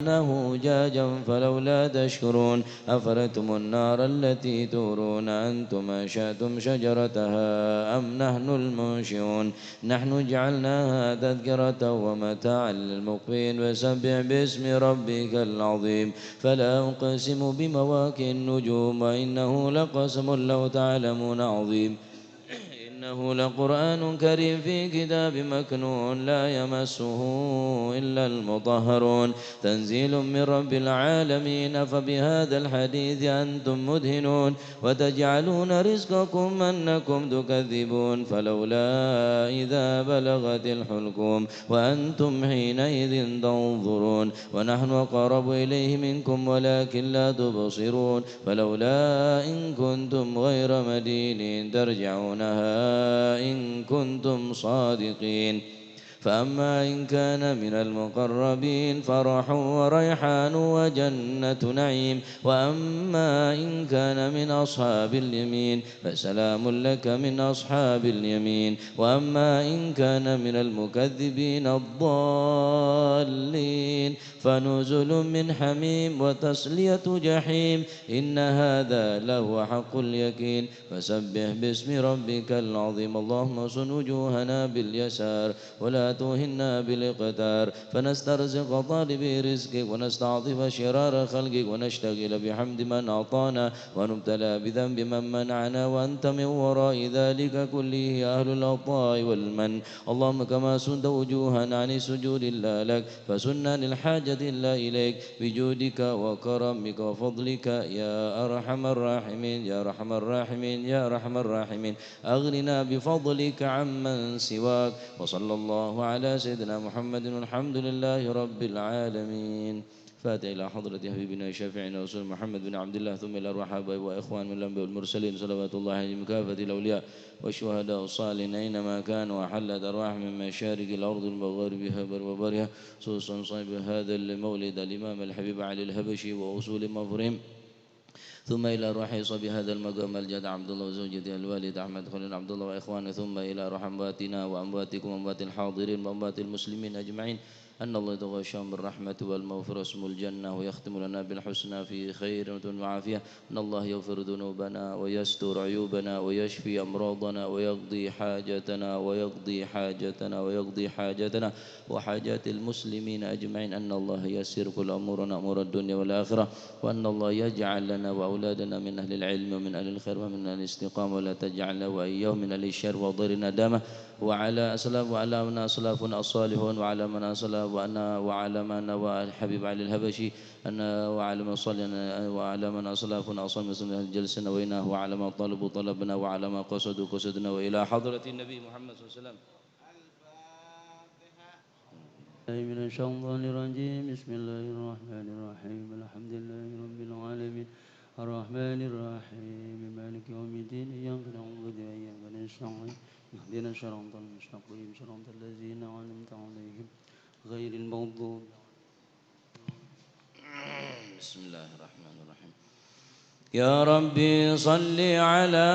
أجاجا فلولا تشكرون أفرتم النار التي تورون أنتم أنشأتم شجرتها أم نحن المنشئون نحن جعلناها تذكرة ومتاعا للمقوين وسبح باسم ربك العظيم فلا أقسم بمواقع النجوم وإنه لقسم لو تعلمون عظيم إنه لقرآن كريم في كتاب مكنون لا يمسه إلا المطهرون تنزيل من رب العالمين فبهذا الحديث أنتم مدهنون وتجعلون رزقكم أنكم تكذبون فلولا إذا بلغت الحلقوم وأنتم حينئذ تنظرون ونحن أقرب إليه منكم ولكن لا تبصرون فلولا إن كنتم غير مدينين ترجعونها إن كنتم صادقين فأما إن كان من المقربين فرح وريحان وجنة نعيم وأما إن كان من أصحاب اليمين فسلام لك من أصحاب اليمين وأما إن كان من المكذبين الضالين فنزل من حميم وتصلية جحيم إن هذا لهو حق اليقين فسبح باسم ربك العظيم اللهم صن وجوهنا باليسار ولا توهنا بالاقتار فنسترزق طالبي رزقك ونستعطف شرار خلقك ونشتغل بحمد من أعطانا ونبتلى بذنب من منعنا وأنت من وراء ذلك كله أهل العطاء والمن اللهم كما سنت وجوهنا عن السجود إلا لك فسنا للحاجة إلا إليك بجودك وكرمك وفضلك يا أرحم الراحمين يا أرحم الراحمين يا أرحم الراحمين أغننا بفضلك عمن سواك وصلى الله على سيدنا محمد والحمد لله رب العالمين فاتح إلى حضرة حبيبنا شافعنا رسول محمد بن عبد الله ثم إلى أرواح آبائنا وإخوان من الأنبياء والمرسلين صلوات الله عليهم كافة الأولياء والشهداء الصالحين أينما كانوا وحلت أرواح من مشارق الأرض ومغاربها وبرها خصوصا صاحب هذا المولد الإمام الحبيب علي الهبشي وأصول مفرهم ثم إلى روح صبي هذا المقام الجد عبد الله وزوجته الوالد أحمد خليل عبد الله وإخوانه ثم إلى روح أمواتنا وأمواتكم وأموات الحاضرين وأموات المسلمين أجمعين أن الله يتغشاهم بالرحمة والمغفرة اسم الجنة ويختم لنا بالحسنى في خير وعافية أن الله يغفر ذنوبنا ويستر عيوبنا ويشفي أمراضنا ويقضي حاجتنا ويقضي حاجتنا وحاجات المسلمين أجمعين أن الله يسر كل أمورنا أمور الدنيا والآخرة وأن الله يجعل لنا وأولادنا من أهل العلم ومن أهل الخير ومن أهل الاستقامة ولا تجعلنا وإياهم من أهل الشر وضر الندامة وعلى أسلاف وعلى من أسلافنا الصالحون وعلى من أسلاف وعلى من الحبيب علي الهبشي أن وعلى من صلينا وعلى من أسلافنا أصلا مثل الجلسنا وإناه وعلى ما طلبوا طلبنا وعلى ما قصدوا قصدنا وإلى حضرة النبي محمد صلى الله عليه وسلم. من الشيطان الرجيم بسم الله الرحمن الرحيم الحمد لله رب العالمين الرحمن الرحيم مالك يوم الدين إياك نعبد وإياك نستعين اهدنا الصراط المستقيم صراط الذين أنعمت عليهم غير المغضوب. بسم الله الرحمن الرحيم. يا ربي صل على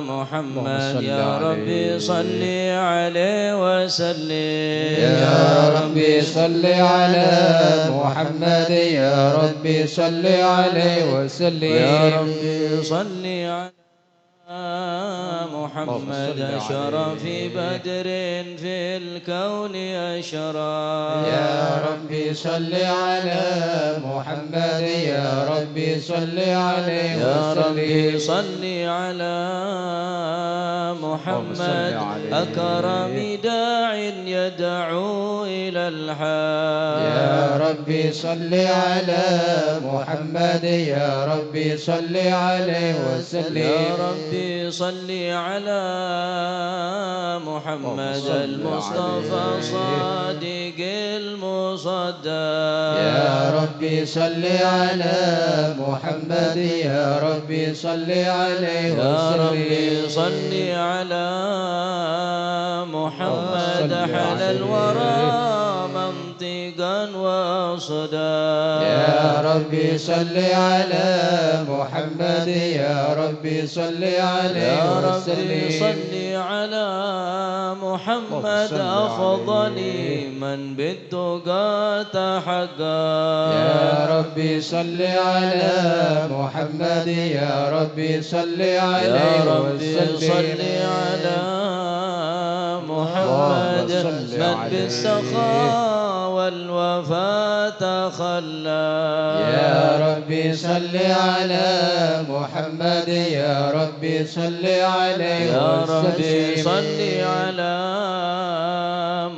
محمد يا ربي صل عليه وسلم يا ربي صل على محمد يا ربي صل عليه وسلم يا ربي صل على محمد شرف بدر في الكون أشرف يا ربي صل على محمد يا ربي صل عليه يا وسلم ربي صل على محمد أكرم داع يدعو إلى الحق يا ربي صل على محمد يا ربي صل عليه وسلم يا ربي صل على محمد المصطفى صادق المصدق يا ربي صل على محمد يا ربي صل عليه وسلم يا ربي صل على محمد حل الورى منطقا وصدى يا ربي صل على محمد يا ربي صل عليه يا ربي وسلم صل على محمد أفضل من بالتقى تحقق يا ربي صل على محمد يا ربي صل عليه يا ربي صل على محمد من بالسخاء والوفاء تخلى يا ربي صل على محمد يا ربي صل عليه يا ربي صل على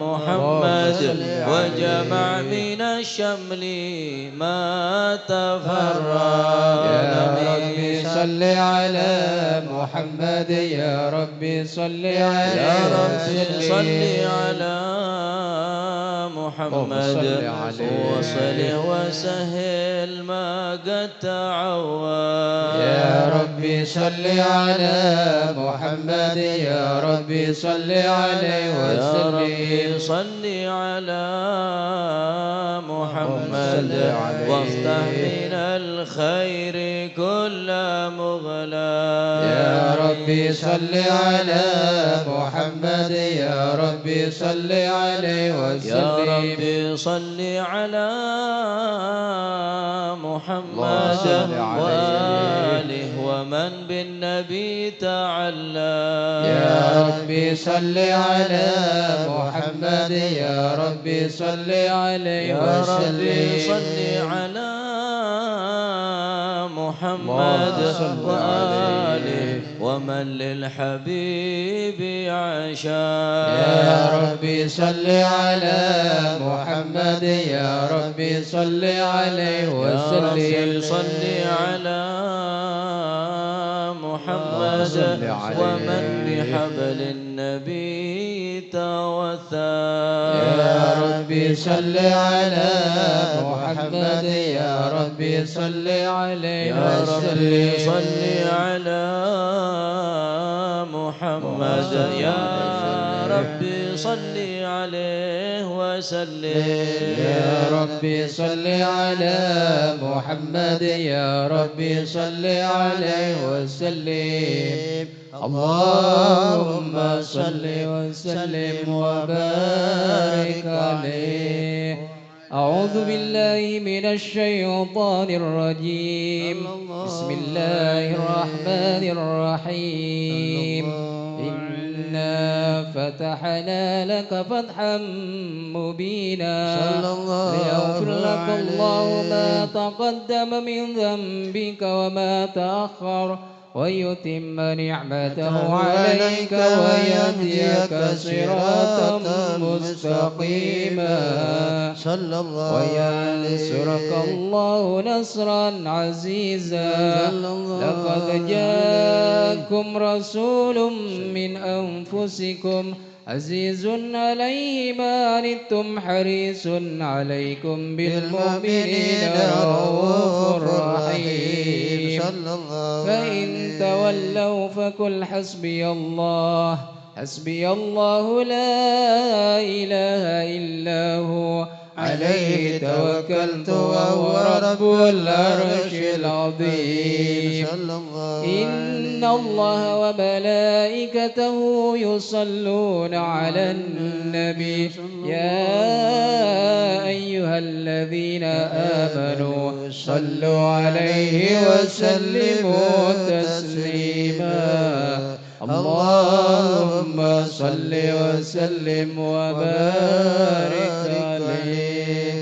محمد وجمع من الشمل ما تفرق يا ربي صل على محمد يا ربي صل عليه يا ربي صل على محمد وصل وسهل ما قد تعود يا ربي صل على محمد يا ربي صل عليه يا ربي وسلم صل على محمد وافتح من الخير كل مغلى يا ربي صل على محمد يا ربي صل عليه وسلم يا ربي صل على محمد وآله ومن بالنبي تعلى يا ربي صل على محمد يا ربي صل عليه يا وسلم ربي صل على محمد وآله ومن للحبيب عشاء يا ربي صل على محمد يا ربي صل عليه وسلم يا ربي صل على محمد ومن بحبل النبي توثى يا ربي صل على محمد يا ربي صل عليه يا ربي وسلم صل على محمد يا ربي صل عليه وسلم يا ربي صل على محمد يا ربي صل عليه وسلم اللهم صل وسلم وبارك عليه. أعوذ بالله من الشيطان الرجيم. بسم الله الرحمن الرحيم. إنا فتحنا لك فتحا مبينا ليغفر لك الله ما تقدم من ذنبك وما تأخر ويتم نعمته عليك ويهديك صراطا مستقيما وينصرك الله نصرا عزيزا. لقد جاءكم رسول من أنفسكم عزيز عليه ما عنتم حريص عليكم بالمؤمنين رؤوف رحيم. فإن تولوا فقل حسبي الله حسبي الله لا إله إلا هو عليه توكلت وهو رب العرش العظيم. إن الله وملائكته يصلون على النبي يا أيها الذين آمنوا صلوا عليه وسلموا تسليما. اللهم صل وسلم وبارك عليه.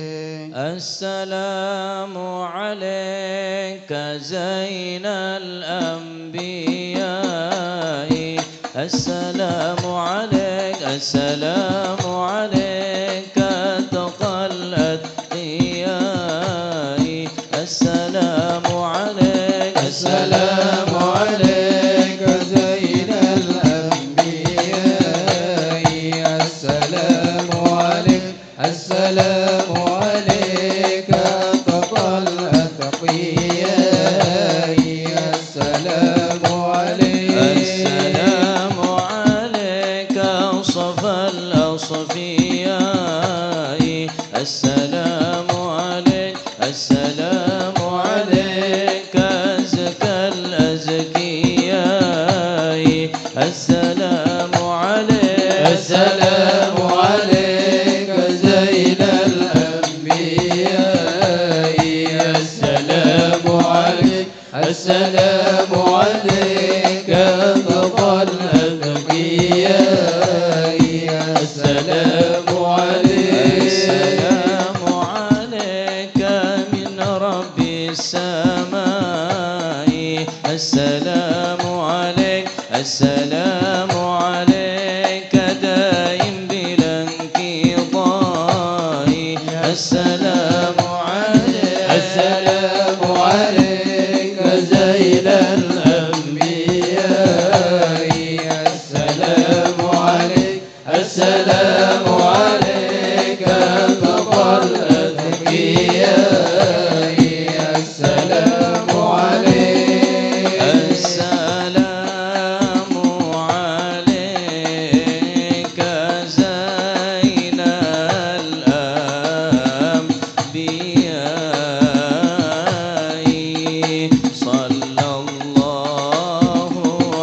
السلام عليك زين الأنبياء السلام عليك السلام عليك تقى الأتقياء السلام عليك السلام عليك زين الأنبياء السلام عليك السلام عليك تقى الأتقياء السلام السلام عليك أزكى الأزكياء السلام عليك السلام عليك زين الأنبياء السلام عليك السلام عليك أتقى الأتقياء السلام عليك السلام عليك من رب السماء السلام عليك السلام عليك دائم بلا انقضاء السلام عليك السلام عليك زين الأنبياء السلام عليك السلام عليك أتقى الأتقياء السلام عليك السلام عليك زين الأنبياء صلى الله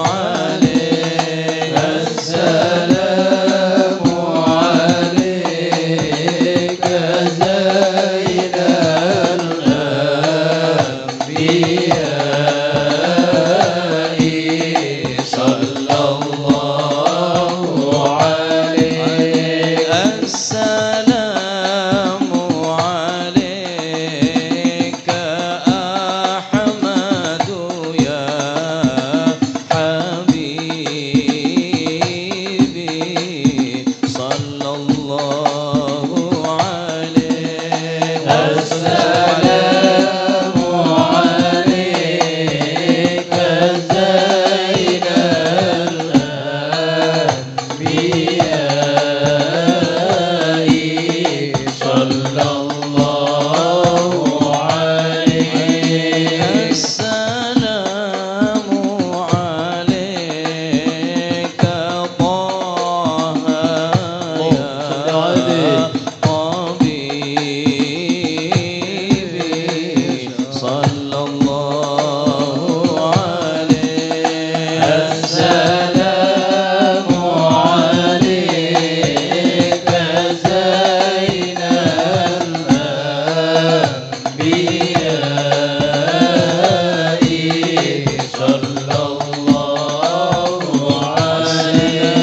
عليه السلام عليك زين الأنبياء صلى الله عليه السلام عليك أحمد يا حبيبي صلى الله عليه السلام عليك زين الأنبياء صلى الله عليه السلام عليك طه يا طبيبي صلى الله عليه السلام عليك زين الأنبياء صلى الله عليه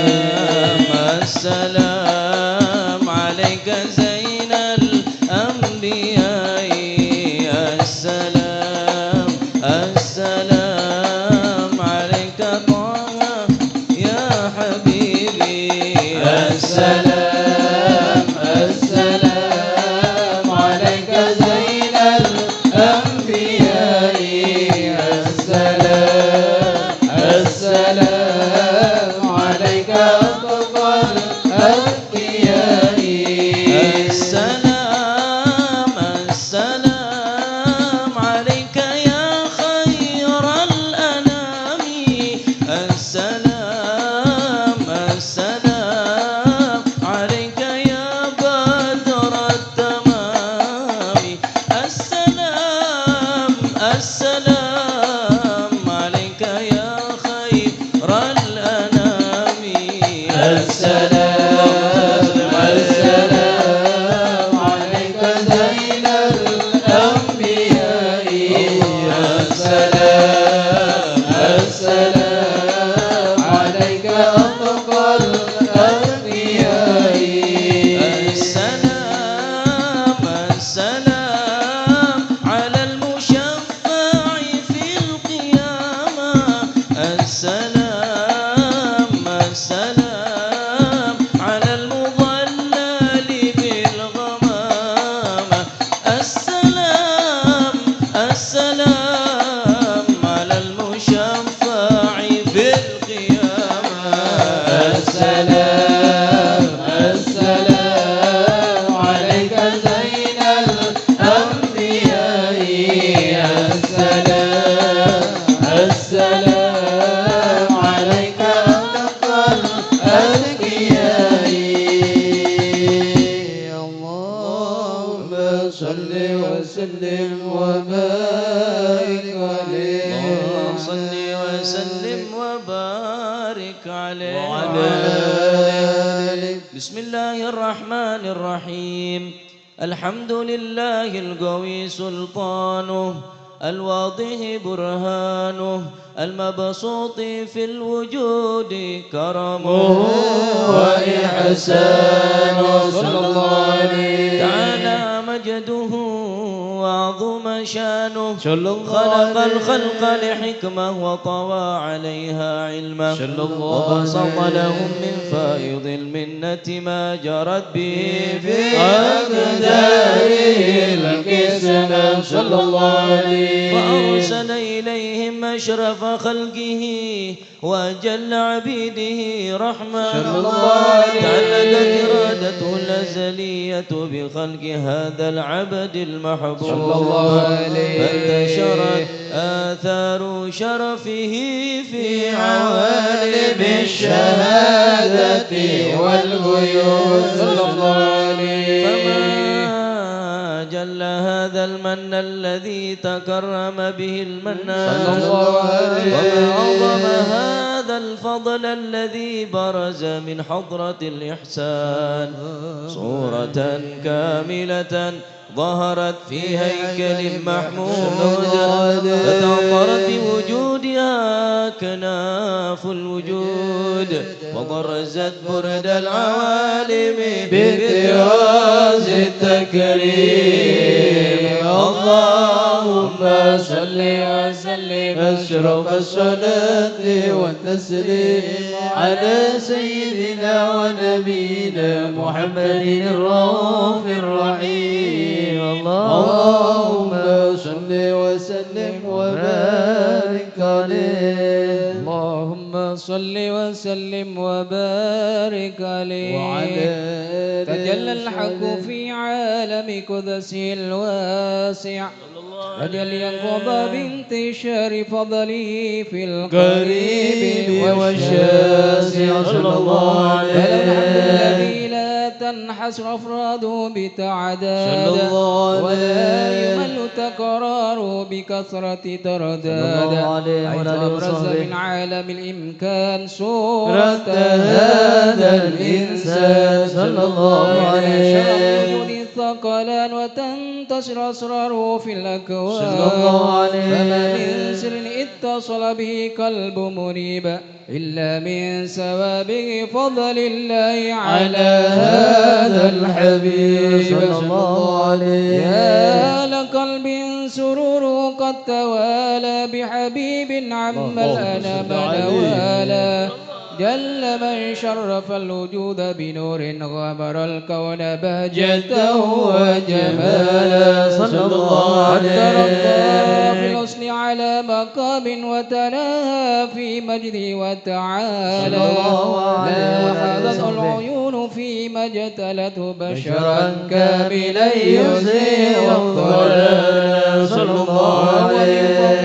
السلام عليك زين الأنبياء السلام السلام عليك طه يا حبيبي السلام السلام عليك زين الأنبياء السلام السلام عليك أتقى الأتقياء السلام السلام عليك يا خير الأنام السلام السلام عليك يا بدر التمام السلام السلام عليك يا خير الأنام السلام السلام عليك زين الأنبياء السلام السلام عليك أتقى الأتقياء السلام السلام على المشفع في القيامة السلام السلام على المضلل بالغمامة السلام السلام على المشفع في القيامة السلام السلام عليك زين الأنبياء السلام السلام عليك أتقى الأتقياء اللهم صل وسلم وسلم وبارك عليه اللهم صل وسلم وبارك عليه وعلى آله. بسم الله الرحمن الرحيم الحمد لله القوي سلطانه الواضح برهانه المبسوط في الوجود كرمه وإحسانه صلى الله عليه تعالى مجده وعظم شانه خلق الخلق لحكمة وطوى عليها علمه وبسط لهم من فائض المنة ما جرت به في أقداره القسمة صلى الله عليه فأرسل إليهم أشرف خلقه وأجل عبيده رحمة صلى الله عليه تعلقت إرادته الأزلية بخلق هذا العبد المحبوب صلى الله عليه فانتشرت آثار شرفه في عوالم الشهادة والغيوب صلى الله عليه فما جل هذا المن الذي تكرم به المنان صلى الله عليه وما أعظم هذا الفضل الذي برز من حضرة الإحسان صورة كاملة ظهرت في هيكل محمود فتعطرت بوجودها كناف الوجود وبرزت برد العوالم بطراز التكريم اللهم صل وسلم أشرف الصلاة والتسليم على سيدنا ونبينا محمد الرؤوف الرحيم اللهم صل وسلم وبارك عليه اللهم صل وسلم وبارك عليه وعلى تجلى الحق في عالم قدسه الواسع تجليا قضى بانتشار فضله في القريب والشاسع صلى الله عليه الذي لا تنحصر أفراده بتعداد ولا يمل تكراره بكثرة ترداد حيث أبرز من عالم الإمكان صورة هذا الإنسان صلى الله عليه وسلم الثقلان وتنتصر أسراره في الأكوان صلى الله عليه فما من سر اتصل به قلب منيب إلا من سوابق فضل الله على هذا الحبيب صلى الله عليه يا لقلب سرور قد توالى بحبيب عم الأنام نوالا جل من شرف الوجود بنور غمر الكون بهجته وجمالا صلى الله عليه ترقى في الحسن على مقام وتناهى في مجده وتعالى لا وحدت العيون فيما اجتلته بشرا كاملا يزيل الضلال صلى الله عليه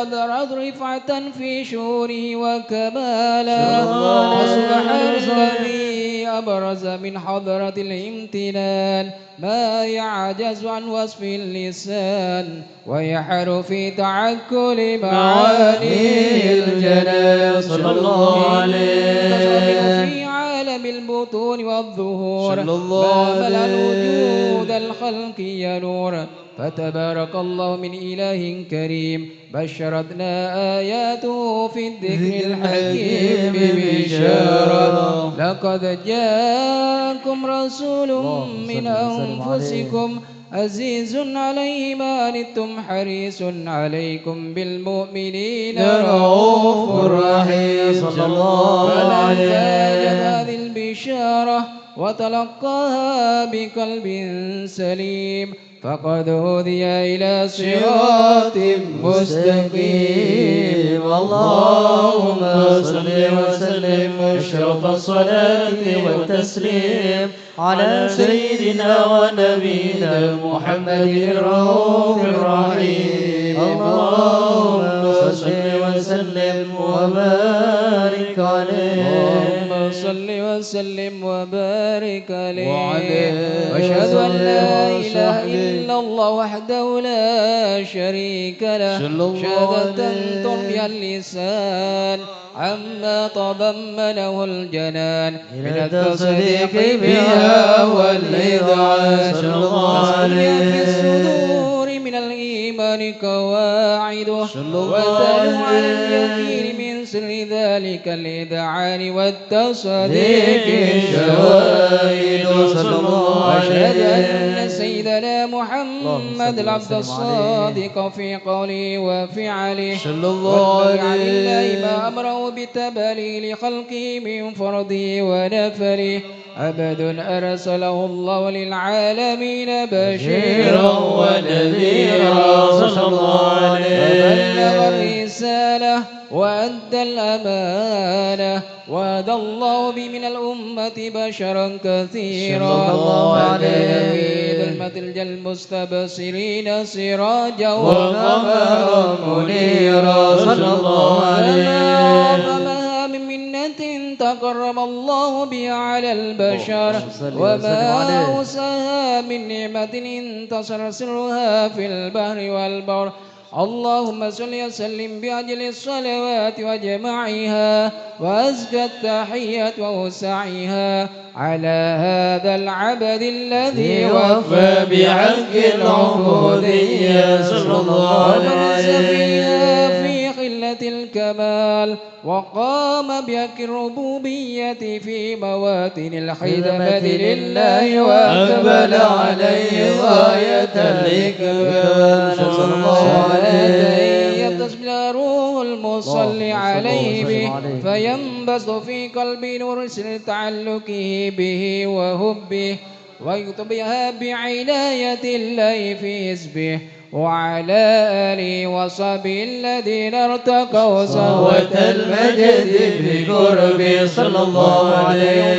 قد رفعة في شوره وكمالا وسبحان الذي أبرز من حضرة الامتنان ما يعجز عن وصف اللسان ويحر في تعكل معاني الجلال صلى الله عليه في عالم البطون والظهور ما ملأ الوجود الخلقي نورا فتبارك الله من إله كريم بشرتنا آياته في الذكر الحكيم بشارة لقد جاءكم رسول من أنفسكم عزيز عليه ما عنتم حريص عليكم بالمؤمنين رؤوف رحيم صلى الله عليه وسلم هذه البشارة وتلقاها بقلب سليم فقد هدي إلى صراط مستقيم اللهم صل وسلم أشرف الصلاة والتسليم على سيدنا ونبينا محمد الرؤوف الرحيم اللهم صل وسلم وبارك عليه اللهم صل وسلم وبارك وبارك عليه وأشهد أن لا إله إلا الله وحده لا شريك له شهادة ترضي اللسان عما تضمنه الجنان من التصديق بها والإذعان في الصدور من الإيمان قواعده وتلو على اليقين من سر ذلك الإذعان والتصديق الشواهد وأشهد أن سيدنا محمد العبد الصادق في قوله وفعله والبر عن الله ما أمره بتبليغ خلقه من فرضه ونفله عبد أرسله الله للعالمين بشيرا ونذيرا صلى الله عليه فبلغ الرسالة وأدى الأمانة وهدى الله به من الأمة بشرا كثيرا وكان في ظلمة المستبصرين سراجا وقمرا منيرا صلى الله عليه من منة تقرب الله بها على البشر وما أوساها من نعمة انتصر سرها في البحر والبر اللهم صل وسلم بأجل الصلوات وجمعها وأزكى التحيات ووسعها على هذا العبد الذي وفى بحق العبودية صلى الله عليه وسلم في خلة الكمال وقام بحق الربوبية في مواتن الخدمة لله وأقبل عليه غاية الإقبال صلى الله عليه يتصل روح المصلي عليه به فينبسط في قلب نور سر تعلقه به وحبه ويكتبها بعناية الله في حزبه وعلى آله وصحبه الذين ارتقوا صهوة المجد بقربه صلى الله عليه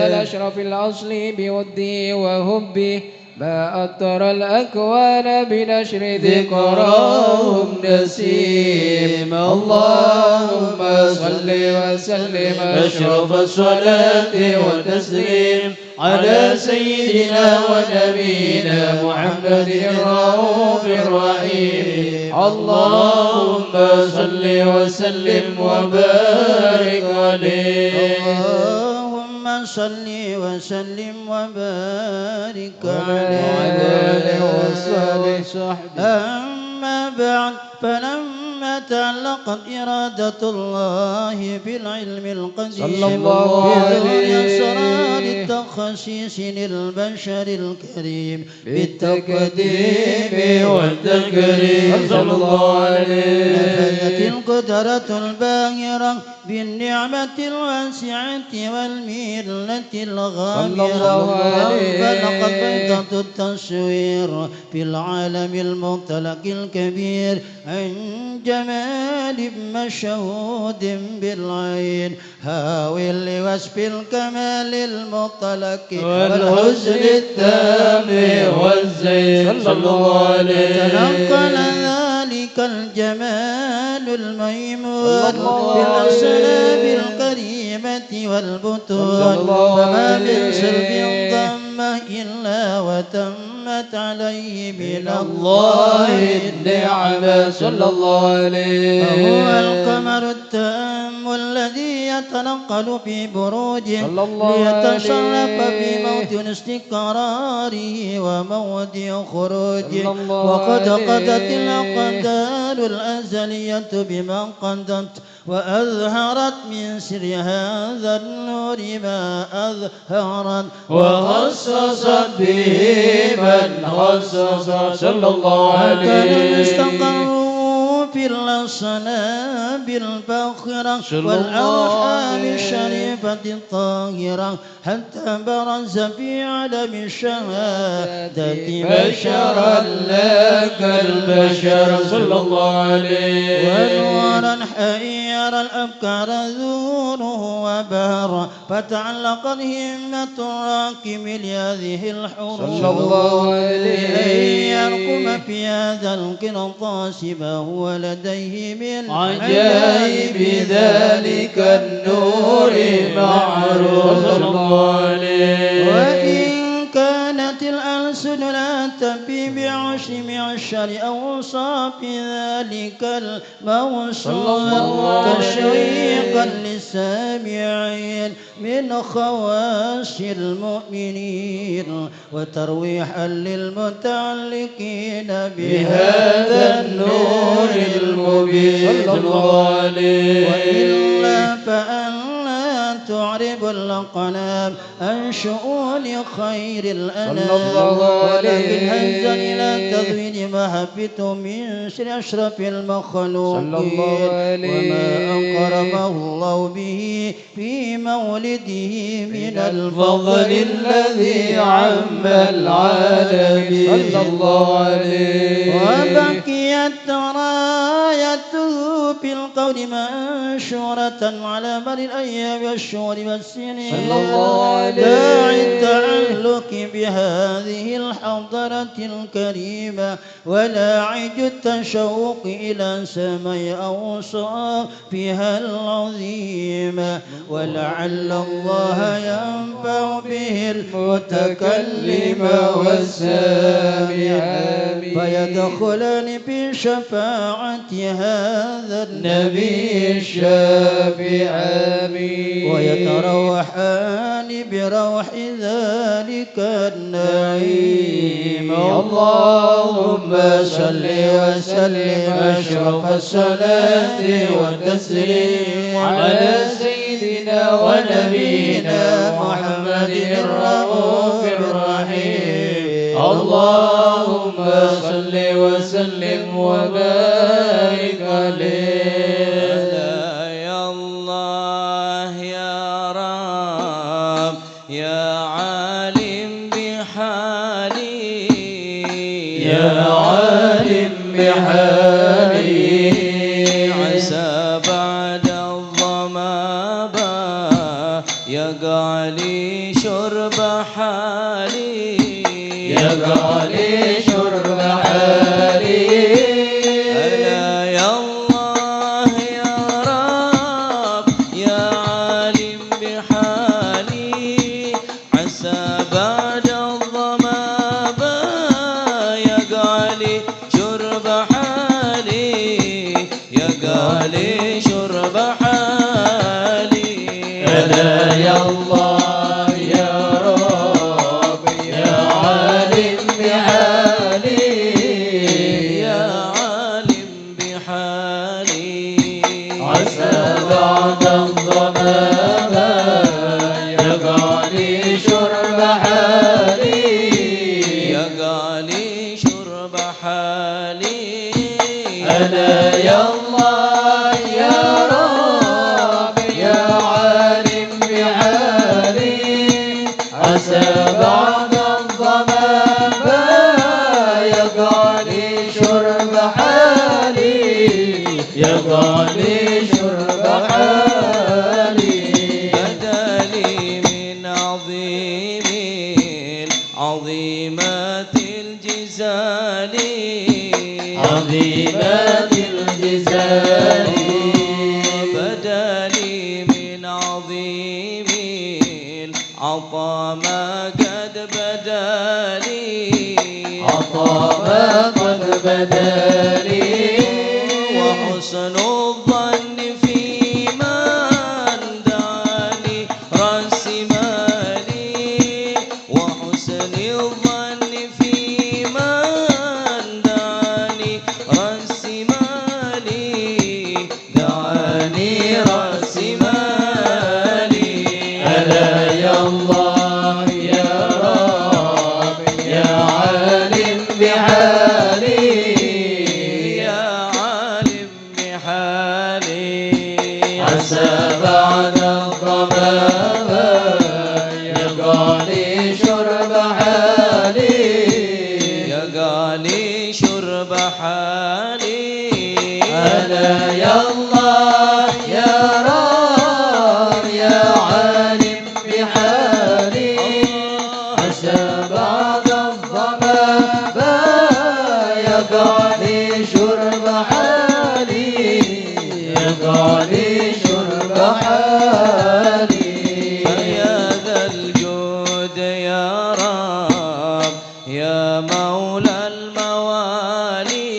الأشرف الأصل بوده وحبه ما أطر الأكوان بنشر ذكراهم نسيم اللهم صل وسلم أشرف الصلاة والتسليم على سيدنا ونبينا محمد الرؤوف الرحيم اللهم صل وسلم وبارك عليه اللهم صل وسلم وبارك عليه وصحبه أما بعد فلما تعلقت إرادة الله بالعلم القديم بظهور أسرار التخصيص للبشر الكريم بالتقديم والتكريم صلى الله عليه نفذت القدرة الباهرة بالنعمة الواسعة والملة الغامرة فلقد بيضة التصوير في العالم المطلق الكبير عن جمال مشهود بالعين هاول لوصف الكمال المطلق والحسن التام والزين صلى الله عليه تنقل ذلك الجمال الميمون بالأسلاب الكريمة والبطون فما من سلب ضمه إلا وتمت عليه من الله النعمة صلى الله عليه فهو القمر التام الذي يتنقل في بروجه ليتصرف في موطن استقراره وموضع خروجه وقد قضت الأقدار الأزلية بما قضت وأظهرت من سر هذا النور ما أظهرت وخصصت به من خصص صلى الله عليه وسلم في الأصناب الفاخرة والأرحام الشريفة الطاهرة حتى برز في عالم الشهادة بشرا لك البشر صلى الله عليه ونورا حير الأفكار ذوره وبهرا فتعلقت همة الراكب لهذه الحروف صلى الله عليه أن يرقم في هذا القرطاس ما هو لديه من عجائب ذلك النور معروف. صلى الله عليه. وإن كانت الألسن لا تنفي بعشر معشر أوصاف ذلك الموصوف تشويقا للسامعين من خواص المؤمنين وترويحا للمتعلقين بهذا النور المبين. صلى الله عليه. وإلا فأن تعرب الأقلام عن شؤون خير الأنام ولكن هزا إلى تضمين ما حفظته من أشرف المخلوقين وما أكرمه الله به في مولده من الفضل الذي عم العالمين. صلى الله عليه. وبقيت رايته في القول منشورة على مر الأيام والشهور والسنين. صلى الله عليه. داعي التعلق بهذه الحضرة الكريمة ولاعج التشوق إلى سماء أوصافها العظيمة ولعل الله ينفع به المتكلم والسامع فيدخلان في شفاعة هذا النبي الشافع ويتروحان بروح ذلك النعيم. اللهم صل وسلم أشرف الصلاة والتسليم على سيدنا ونبينا محمد الرؤوف الرحيم. اللهم صل وسلم وبارك عليه. يا الله يا رب يا عالم بحالي يا عالم بحالي عسى بعد الظما يقع لي شرب حالي يقع لي شرب حالي. ألا يا الله يا رب يا عالم بحالي عسى بعد الظما يقع لي شرب حالي يقع لي شرب حالي. ألا يا الله يا رب يا عالم بحالي يا عالم بحالي عسى بعد الظما يقع لي شرب حالي يقع لي شرب حالي. ألا يا الله يا رب يا عالم بحالي عسى بعد الظما يقع لي شرب حالي يقع لي شرب حالي. بدا لي من عظيمات الجزال عظيمات الجزال بدا لي من عظيم العطا ما قد بدا لي عطا ما قد بدا لي وحسن الظن في من دعاني رأس مالي وحسن الظن في من دعاني رأس مالي دعاني رأس مالي. ألا يا الله يا رب يا عالم بحالي يا عالم بحالي عسى بعد الظما يقع لي شرب حالي يقع لي شرب حالي. ألا يا الله يا رب يا عالم يا غالي شرب حالي يا غالي شرب حالي فيا ذا الجود يا رب يا مولى الموالي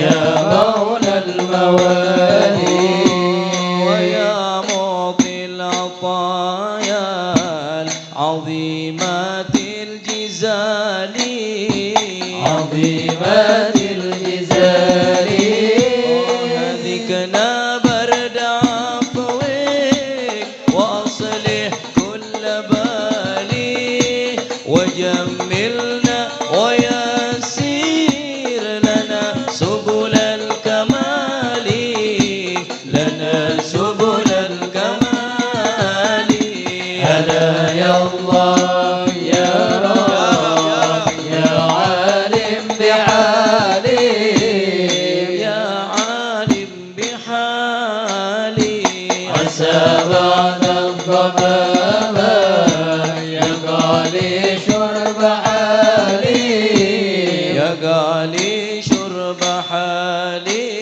يا مولى الموالي ويا معطي العطايا العظيمات الجزال عظيمات الجزال هذكنا برد عفوك وأصلح كل بالي وجملنا ويسير لنا سبل الكمال لنا سبل الكمال هلا يا الله يا رب يا عالم بحالي يا عالم بحالي عسى بعد الضمام يا غالي شرب حالي يا غالي شرب حالي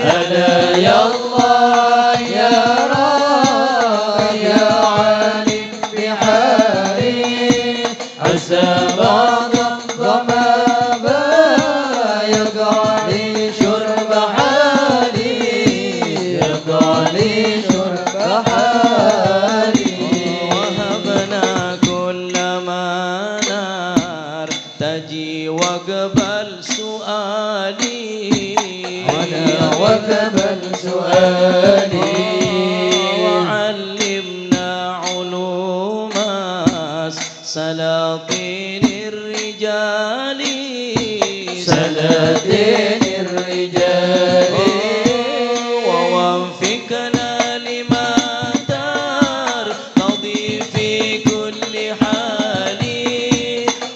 هلا يا الله يا رب يا عالم بحالي عسى بعد الضمام يا غالي شرب حالي يا غالي شرب حالي وهبنا كل ما نار تجي وقبل سؤالي وقبل سؤالي وعلمنا علوم سلاطين الرجال سلاطين الرجال ووفقنا لما ترتضي في كل حال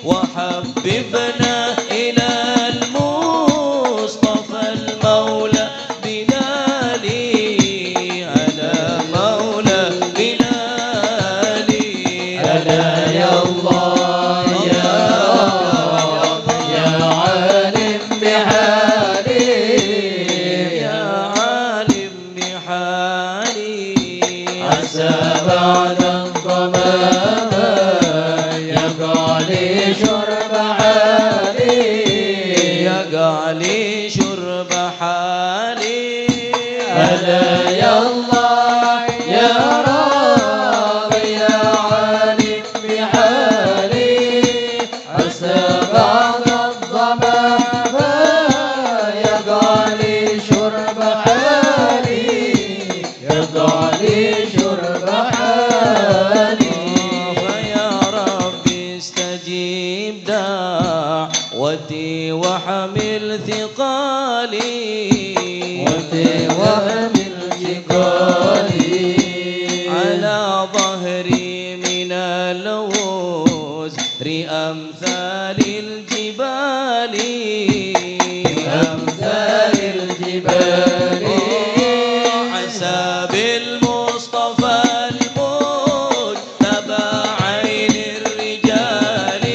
وحببنا إلى المصطفى المولى بلالي على مولى بلالي هلا يا الله يا رب يا عالم بحالي يا عالم بحالي عسى بعد الضمام يا غالي شرب حالي يا غالي شرب حالي هلا يا الله يا رب يا عالم بحالي عسى بعد الضمام يا غالي شرب حالي يا غالي شرب حالي فيا ربي استجيب دعوتي وحمل ثقالي وهمل ثقالي على ظهري من الوزر أمثال الجبال أمثال الجبال عسى بالمصطفى المجتبى عين الرجال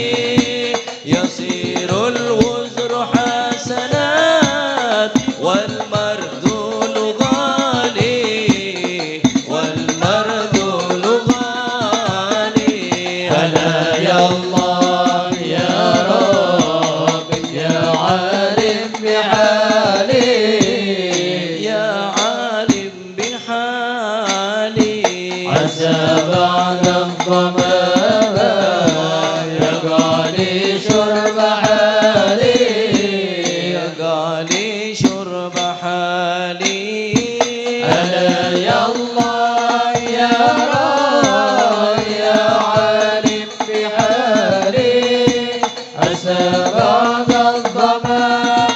يصير الوزر حسنات والمرذول غالي والمرذول غالي هلا يا الله يا رب يا عالم بحالي يا عالم بحالي عسى بعد الضمام يا غالي شرب حالي يا غالي شرب حالي هلا يا الله يا رب يا عالم بحالي عسى بعد الضمام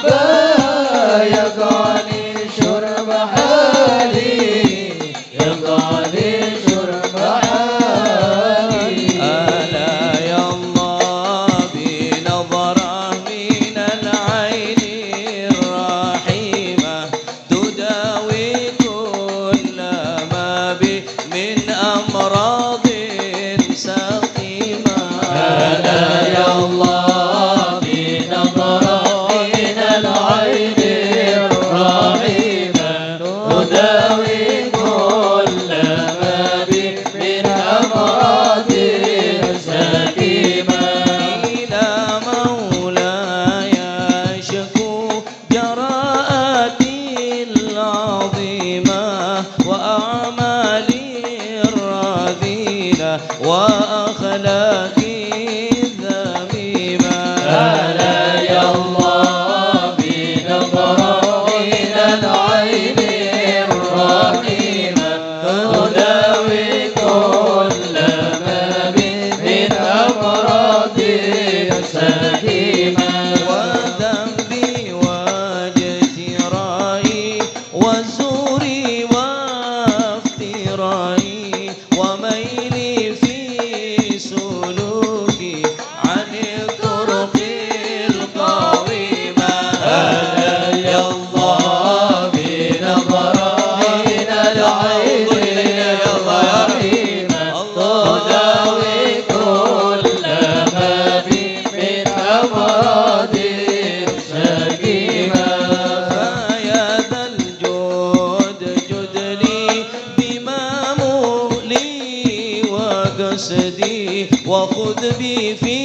خذ بي في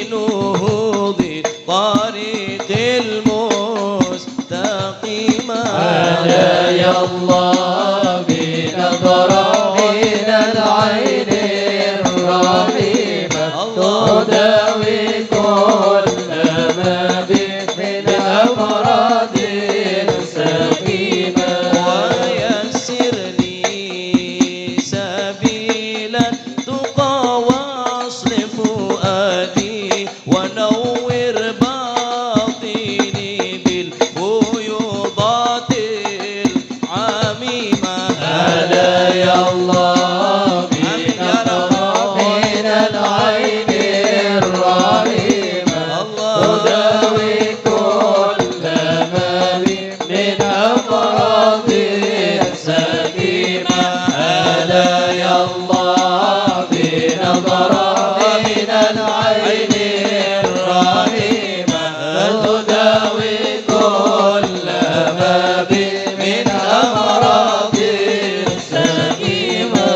نهوض طريق المستقيم. هدايا الله بنظرة من العين الرحيمة تداوي كل ما بي من أمراض سقيمة. ويسر لي سبيل التقى واصرف فؤادي ونور باطني بالفيوضات العميمة. هدايا الله بنظرة من العين الرحيمة تداوي كل ما بي من أمراض سقيمة. هدايا الله بنظرة من العين الرحيمة تداوي كل ما بي من أمراض سقيمة.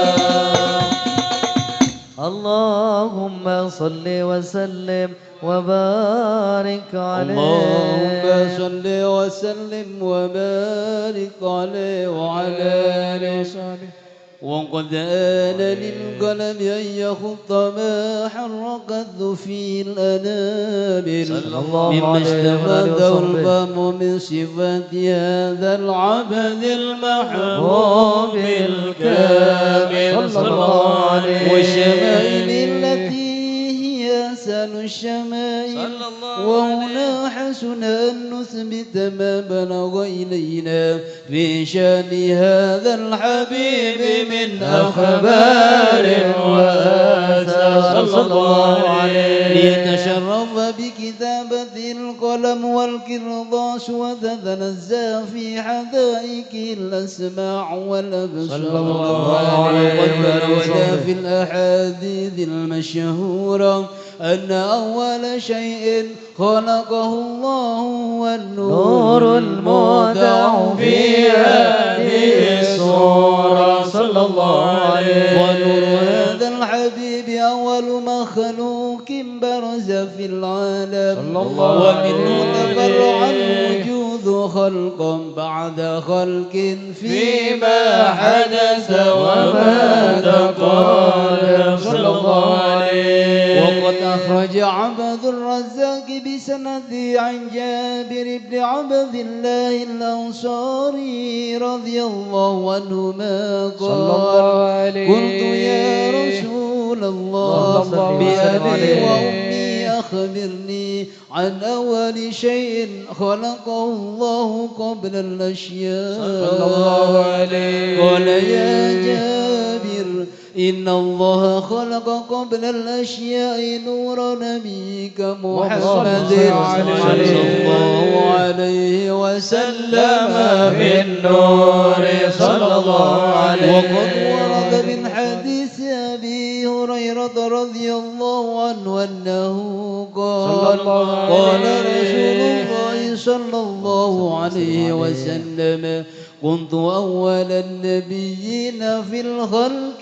اللهم صل وسلم وبارك عليه. اللهم صل وسلم وبارك عليه وعلى آله وصحبه. وقد آن للقلم أن يخط ما حركته في الأنامل مما اشتمته الفم من صفات هذا العبد المحبوب الكامل صلى الله عليه والشمائل التي هي أحسن الشمائل. وهنا حسن أن نثبت ما بلغ إلينا في شأن هذا الحبيب من أخبار وآثار صلى الله عليه. ليتشرف بكتابة القلم والقرطاس وتتنزه في حدائق الأسماع والأبصار. وقد ورد في الأحاديث المشهورة أن أول شيء خلقه الله هو النور المودع في هذه الصورة صلى الله عليه. ونور هذا الحبيب أول مخلوق برز في العالم ومنه تفرع الوجود خلقا بعد خلق فيما حدث وما تقدم صلى الله عليه. وقد أخرج عبد الرزاق بسنده عن جابر بن عبد الله الأنصاري رضي الله عنهما قال قلت يا رسول الله بأبي وأمي أخبرني عن أول شيء خلقه الله قبل الأشياء. قال يا جابر إن الله خلق قبل الأشياء نور نبيك محمد صلى الله عليه وسلم بالنور صلى الله عليه. وقد ورد من حديث أبي هريرة رضي الله عنه أنه قال قال رسول الله صلى الله عليه وسلم كنت أول النبيين في الخلق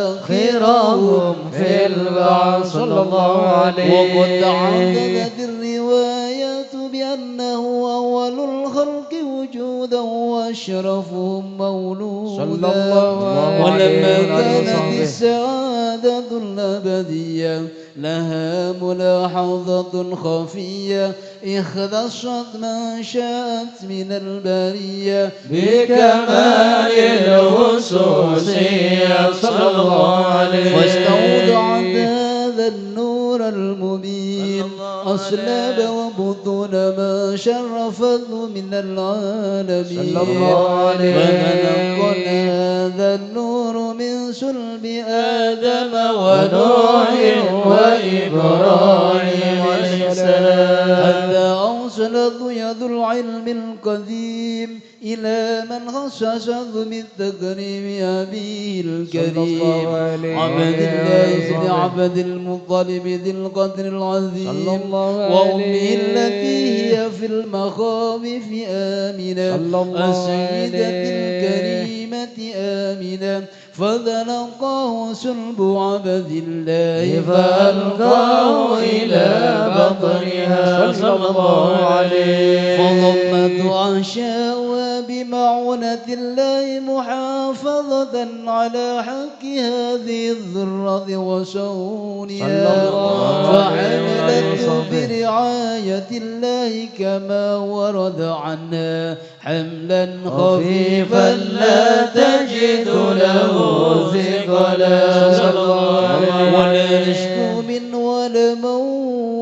وآخرهم في البعث صلى الله عليه. وقد تعددت الروايات بأنه أول الخلق وجودا وأشرفهم مولودا. ولما كانت السعادة الأبدية لها ملاحظة خفية اختصت ما شاءت من البرية بكمال الخصوصية صلى الله عليه. واستودعت هذا النور المبين أصلاب وبطون ما شرفته من العالمين. فتنقل هذا النور من صلب آدم ونوح وإبراهيم عليه السلام حتى أوصلت يد العلم القديم إلى من خصصه من تكريم أبيه الكريم عبد الله بن عبد المطلب ذي القدر العظيم وأمه التي هي في المخاوف آمنة السيدة الكريمة آمنة فتلقاه سلب عبد الله فألقاه إلى بطنها صلى الله عليه فضمت عشاء بمعونة الله محافظة على حق هذه الذرة وشؤونها فحملته برعاية الله كما ورد عنها حملا خفيفا لا تجد له ثقلا ولا نشكو من ولا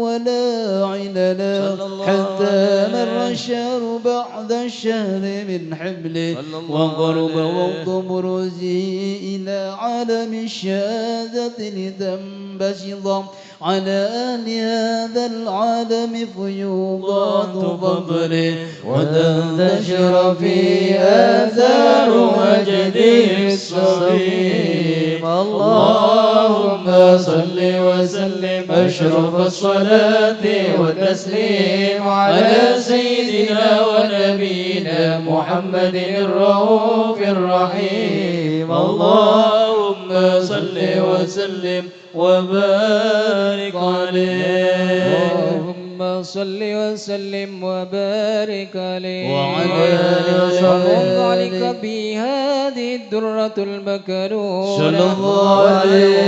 ولا عللا حتى مر الشهر بعد الشهر من حمله وقرب وقت بروزه إلى عالم الشهادة لتنبسط على أهل هذا العالم فيوضات فضله وتنتشر في آثار مجده الصغير اللهم صل وسلم أشرف الصلاة والتسليم على سيدنا ونبينا محمد الرؤوف الرحيم اللهم صل وسلم وبارك عليه اللهم صل وسلم وبارك عليه وعلى آله وصحبه وذلك بهذه الدرة المكنونة صلى الله عليه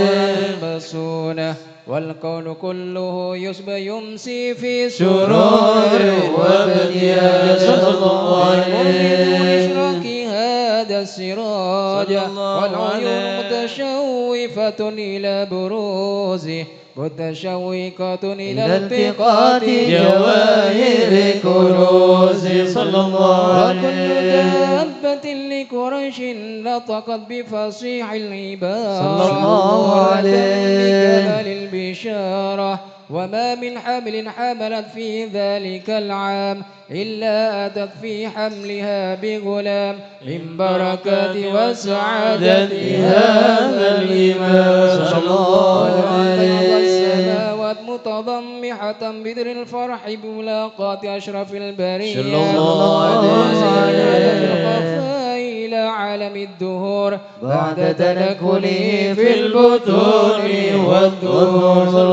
المسونة والقول كله يمسي في سرور وابتهاج صلى الله عليه إشراك هذا السراج والعيون متشوفة إلى بروزه متشوقة إلى التقاط جواهر كنوز صلى الله عليه وكل دابة لقريش نطقت بفصيح العبارة صلى الله عليه بكمال البشارة وما من حمل حملت في ذلك العام إلا أتت في حملها بغلام من بركات وسعادة هذا الإمام صلى الله عليه السماوات متضمحة بدر الفرح بملاقاة أشرف البرية صلى الله عليه إلى عالم الدهور بعد تنكله في البطون والدهور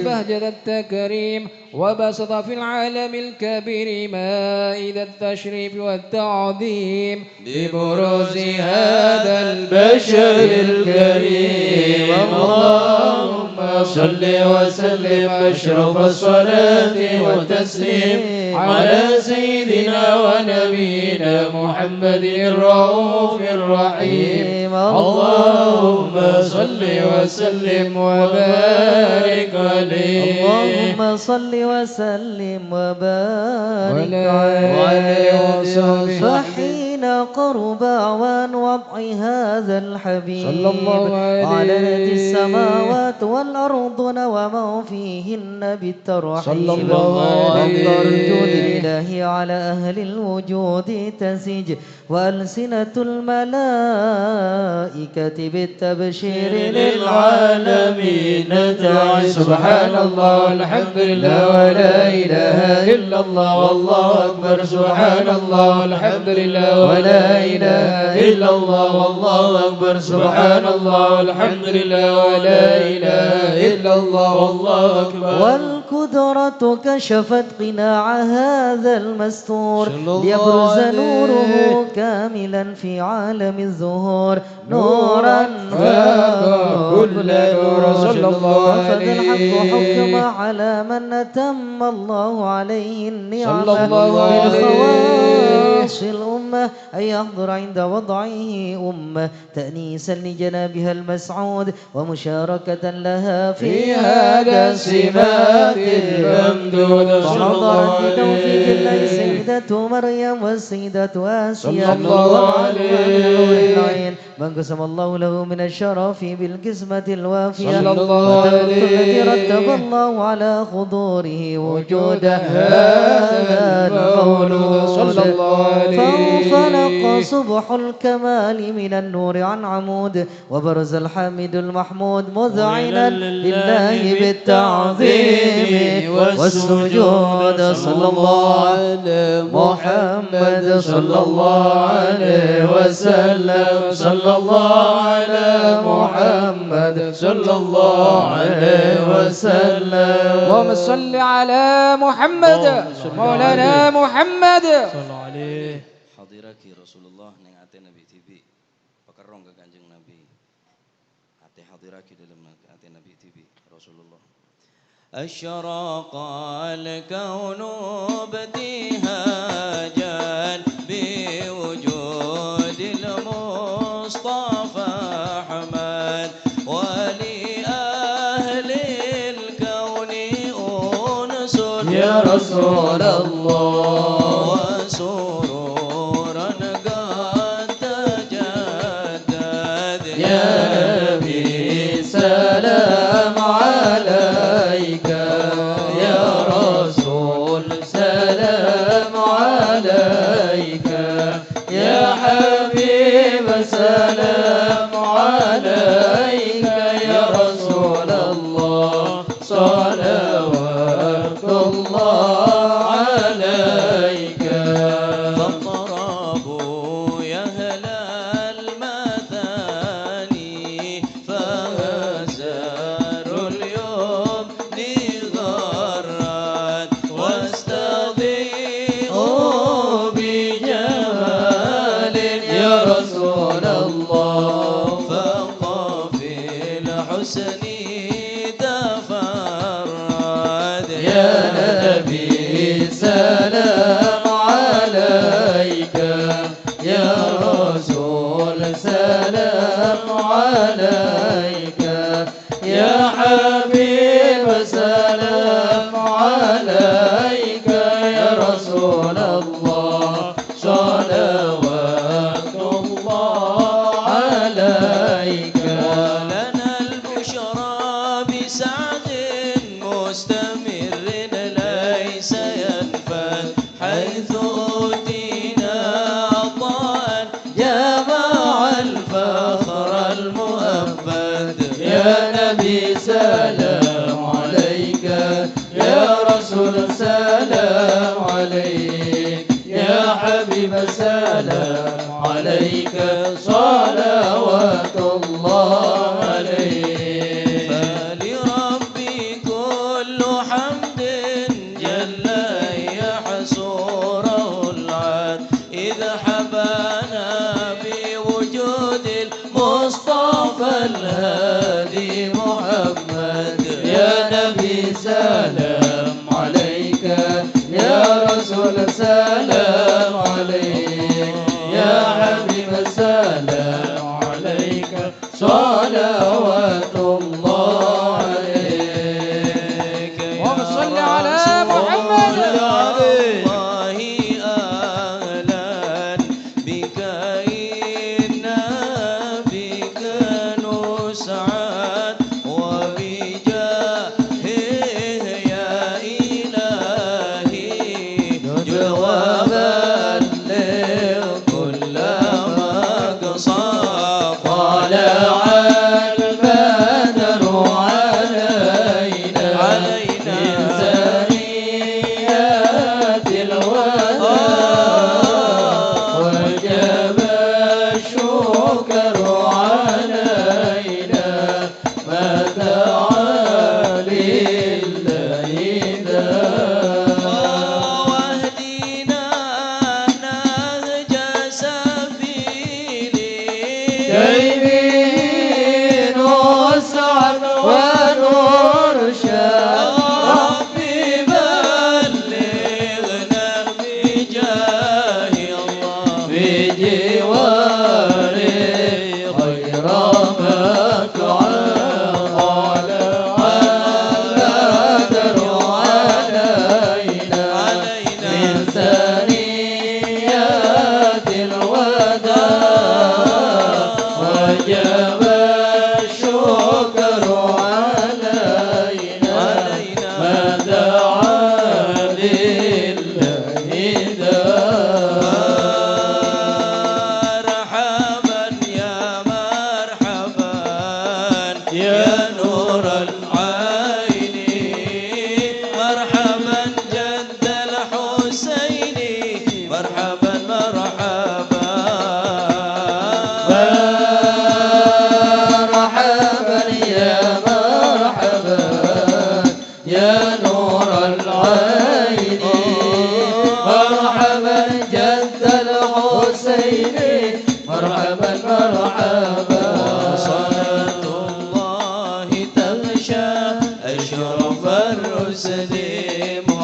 بهجة التكريم وبسط في العالم الكبير مائدة التشريف والتعظيم ببروز هذا البشر الكريم اللهم صل وسلم أشرف الصلاة والتسليم على سيدنا ونبينا محمد الرؤوف الرحيم اللهم صل وسلم وبارك عليه اللهم صل وسلم وبارك عليه فحين قرب أوان وضع هذا الحبيب صلى الله عليه علت السماوات والأرض وما فيهن بالترحيب صلى الله عليه والضرج لله على أهل الوجود تسج وألسنة الملائكة بالتبشير للعالمين تعي سبحان الله والحمد لله ولا إله إلا الله والله أكبر سبحان الله والحمد لله ولا إله إلا الله والله أكبر سبحان الله والحمد لله ولا إله إلا الله والله أكبر والقدرة كشفت قناع هذا المستور ليبرز نوره كاملا في عالم الظهور نورا فاق كل نور صلى الله وفد الحق عليه حكم على من أتم الله عليه النعمة صلى الله من عليه خواص الأمة أن يحضر عند وضعه أمة تأنيسا لجنابها المسعود ومشاركة لها في هذا السمات الممدود صلى الله وحضرت بتوفيق الله عليه السيدة مريم والسيدة آسيا صلى الله عليه من قسم الله له من الشرف بالقسمة الوافية صلى الله التي عليه رتب الله على خضوره وجود هذا المولود صلى الله عليه فانفلق وصبح الكمال من النور عن عمود وبرز الحميد المحمود مذعنا لله بالتعظيم والسجود صلى الله على محمد صلى الله عليه وسلم صلى الله على محمد صلى الله عليه وسلم اللهم صل على محمد مولانا محمد صلى عليه. Hadiraki Rasulullah neng ate Nabi TV pekerong ke Kanjeng Nabi ate hadiraki dalam ate Nabi TV Rasulullah Asyaraqa al-kaunu ibtihajan biwujudil Mustafa Ahmad wali ahlil kauni unsun ya Rasulullah وسرورا قد تجدد يا نبي سلام عليك يا رسول سلام عليك يا حبيب سلام عليك يا رسول الله صلوات الله عليك فاضربوا يا أهل المثاني فهزروا اليوم لغرات واستضيئوا بجمال يا رسول الله فقفي الحسن تفرد يا نبي سلام عليك يا رسول سلام عليك يا حبيب سلام عليك يا رسول الله صلوات الله عليك ولنا البشرى بسعد مستمر ليس ينفد حيث أوتينا عطاء جمع الفخر المؤبد يا نبي سلام عليك يا رسول سلام عليك يا حبيب سلام عليك صلوات الله عليك فلربي كل حمد جل يحصره العاد إذا حبانا بوجود المصطفى الهادي محمد يا نبي سلام عليك يا رسول سلام عليك يا حبيب سلام عليك صلوات الله عليك اللهم صل على محمد. الله أهلا بك إنا بك نسعد وبجاهه يا إلهي جواب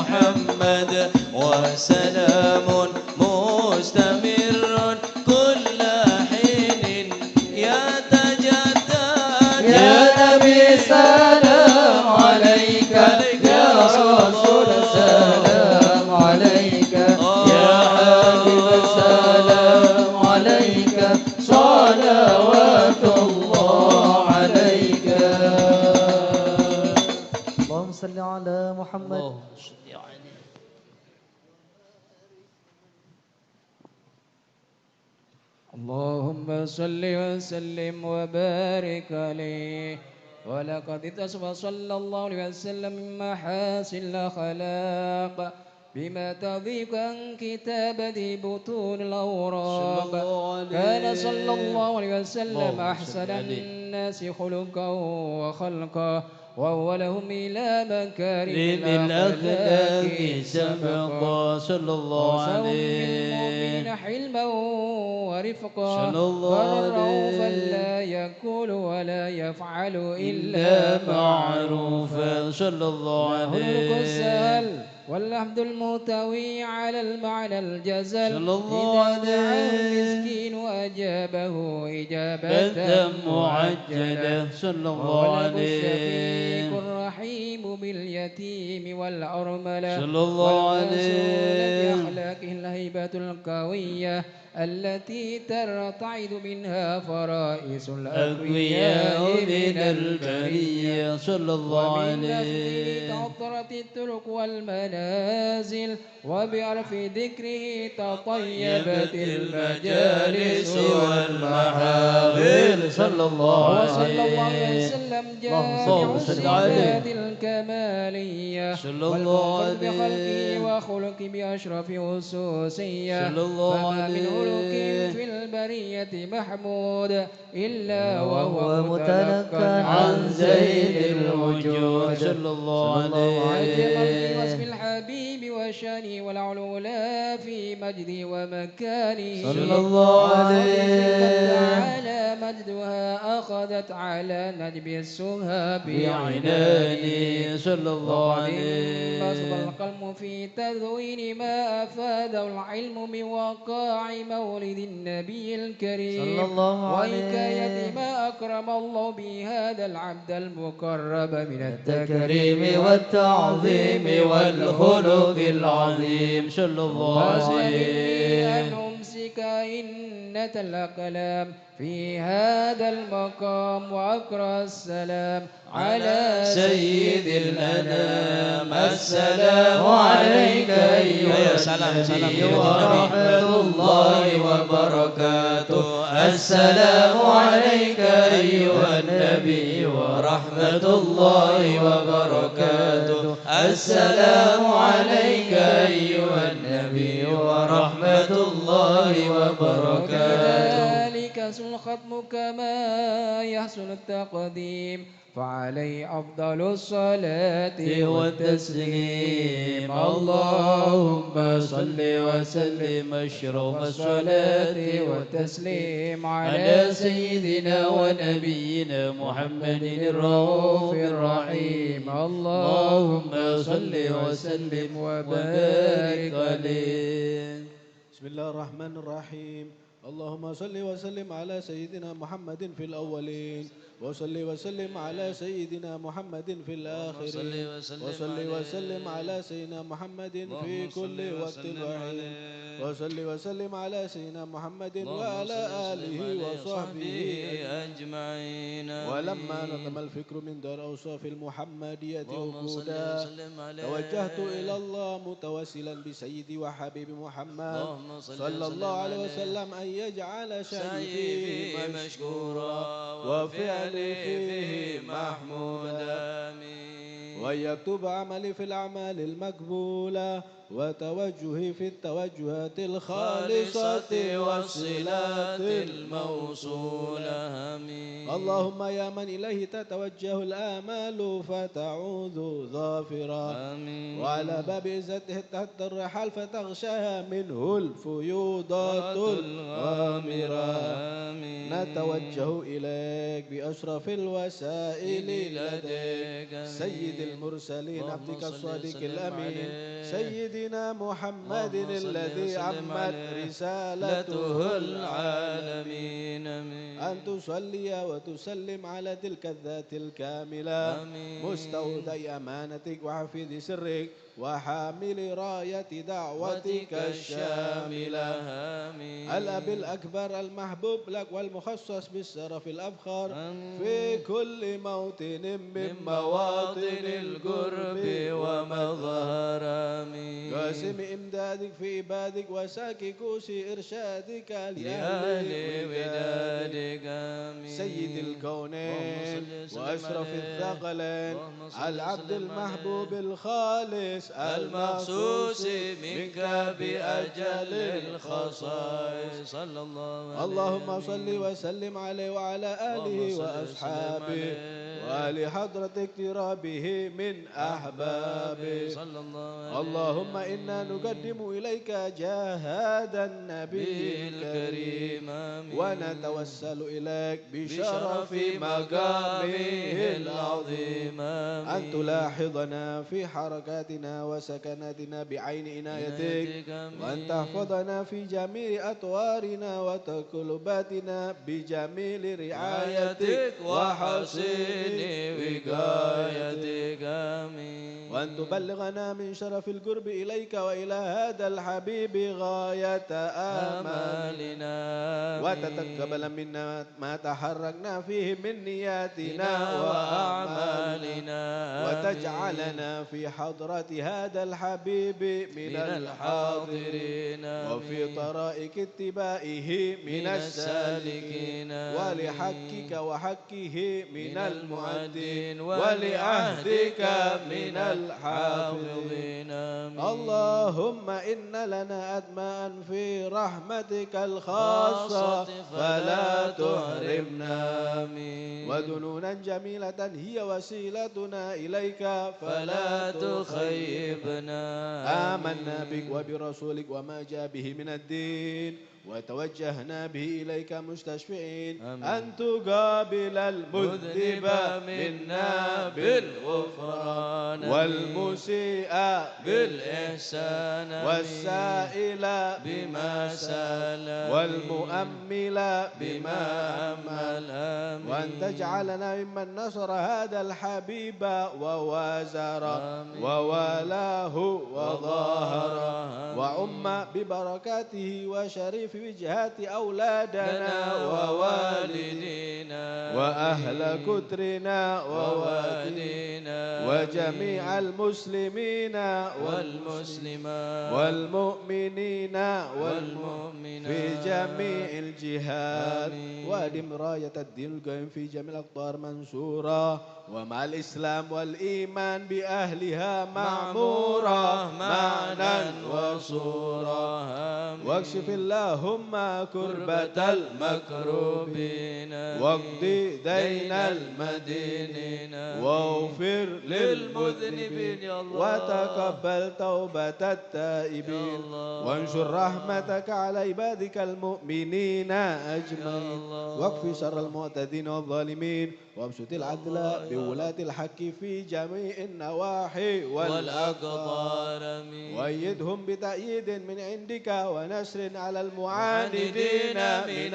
محمد وسلام مستمر كل حين يتجدد يا نبي سلام عليك يا رسول سلام عليك يا حبيب سلام عليك صلوات الله عليك. اللهم صل على محمد. اللهم صل وسلم وبارك عليه. ولقد اتصف صلى الله عليه وسلم من محاسن الأخلاق بما تضيق عن كتابة بطون الأوراق. كان صلى الله عليه وسلم أحسن الناس خلقا وخلقا وأولهم إلى مكارم الأخلاق سبقا. صلى الله عليه بالمؤمنين حلما ورفقا صلى الله رؤوفا عليه لا يقول ولا يفعل إلا معروفا. صلى الله خلق عليه السهل واللحد المرتوي على المعنى الجزل. صلى الله إذا دعا عليه المسكين أجابه إجابة معجلة. صلى الله ولد عليه الشفيق الرحيم باليتيم والأرملة. صلى الله والمسؤول عليه بأخلاقه الهيبة القوية التي ترتعد منها فرائس الأقوياء من البرية. صلى الله ومن نسله عليه تعطرت الطرق والمنازل وبعرف ذكره تطيبت المجالس والمحافل. صلى الله وصلى الله عليه عليه وسلم اللهم جامع صل عليه. الصفات الكمالية صلى الله والمنفرد عليه بخلقه وخلق بأشرف خصوصية. صلى الله فما من خلق عليه في البرية محمود إلا وهو وهو متلقى متلقى عن زين الوجود. صلى الله أجمل في عليه وصف الحبيب وشانه والعلولا في مجده ومكانه. صلى الله عليه تعالى مجدها أخذت على ندب السهى بعناني. صلى الله عليه بسط القلم في تذوين ما أفاده العلم من وقاع مولد النبي الكريم صلى الله وحكاية عليه ما أكرم الله به هذا العبد المقرب من التكريم والتعظيم والخلق العظيم. صلى الله عليه أن أمسك إنة الأقلام في هذا المقام وأقرأ السلام على سيد الأنام. السلام عليك أيها النبي ورحمة الله وبركاته. السلام عليك أيها النبي ورحمة الله وبركاته. السلام عليك أيها النبي ورحمة الله وبركاته. ذلك الختم كما يحسن التقديم فعليه أفضل الصلاة والتسليم. اللهم صل وسلم أشرف الصلاة والتسليم على سيدنا ونبينا محمد الرؤوف الرحيم. اللهم صل وسلم وبارك عليه. بسم الله الرحمن الرحيم. اللهم صل وسلم على سيدنا محمد في الأولين وصل وسلم على سيدنا محمد في الآخرين وصل وسلم على سيدنا محمد في كل وقت وحين وصل وسلم على سيدنا محمد وعلى آله وصحبه أجمعين. ولما نظم الفكر من دار أوصاف المحمدية وجودا توجهت إلى الله متوسلا بسيدي وحبيب محمد صلى الله عليه وسلم أن يجعل شيئي مشكورا وفعلي فيه محمودا وأن يكتب عملي في الأعمال المقبولة وتوجهي في التوجهات الخالصة والصلات الموصولة. اللهم يا من إليه تتوجه الآمال فتعوذ ظافرا وعلى باب عزته تحت الرحال فتغشاها منه الفيوضات الغامرة. نتوجه إليك بأشرف الوسائل لديك سيد المرسلين اللهم عبدك صل الصادق وسلم الأمين عليه. سيدنا محمد اللهم صل الذي وسلم عمت عليه. رسالته العالمين آمين. أن تصلي وتسلم على تلك الذات الكاملة آمين. مستودع أمانتك وحفيظ سرك وحامل راية دعوتك الشاملة آمين. الأب الأكبر المحبوب لك والمخصص بالشرف الأفخر آمين. في كل موطن من مواطن القرب ومظهر آمين. قاسم إمدادك في عبادك وساكي كوسي إرشادك لأهل لأهل ودادك آمين. سيد الكونين اللهم صل وسلم وأشرف عليه. الثقلين اللهم صل العبد وسلم المحبوب عليه. الخالص المخصوص منك بأجل الخصائص صلى الله عليه. اللهم صل وسلم عليه وعلى آله اللهم صل وسلم وأصحابه عليه. وآل حضرة اقترابه من أحبابه صلى الله عليه. اللهم إنا نقدم إليك جهاد النبي الكريم آمين. ونتوسل إليك بشرف مقامه العظيم أن تلاحظنا في حركاتنا وسكناتنا بعين عنايتك وأن تحفظنا في جميع أطوارنا وتقلباتنا بجميل رعايتك وحسن وقايتك آمين. وأن تبلغنا من شرف القرب إليك وإلى هذا الحبيب غاية آمالنا وتتقبل منا ما تحركنا فيه من نياتنا وأعمالنا وتجعلنا في حضرة هذا الحبيب من الحاضرين وفي طرائق اتباعه من السالكين ولحقك وحقه من المعدين ولعهدك من الحافظين اللهم إن لنا أدماء في رحمتك الخاصة فلا تحرمنا ودنونا جميلة هي وسيلتنا إليك فلا تخيبنا آمنا بك وبرسولك وما جاء به من الدين وتوجهنا به إليك مستشفعين أن تقابل المذنب منا بالغفران والمسيء بالإحسان والسائل بما سال والمؤمل بما أمل آمين. وأن تجعلنا ممن نصر هذا الحبيب ووازر ووالاه وظاهر وعم ببركاته وشريف وجهات أولادنا ووالدينا وأهل كترنا ووالدينا وجميع المسلمين والمسلمات والمؤمنين والمؤمنات في جميع الجهات وادم راية الدين القيم في جميع الأقطار منصورة ومع الإسلام والإيمان بأهلها معمورة معنا وصورة واكشف اللهم كربة المكروبين واقض دين المدينين واغفر للمذنبين وتقبل توبة التائبين وانشر رحمتك على عبادك المؤمنين أجمعين واكف شر المعتدين والظالمين وابسط العدل بولاة الحق في جميع النواحي والأقطار وأيدهم بتأييد من عندك ونصر على المعاندين من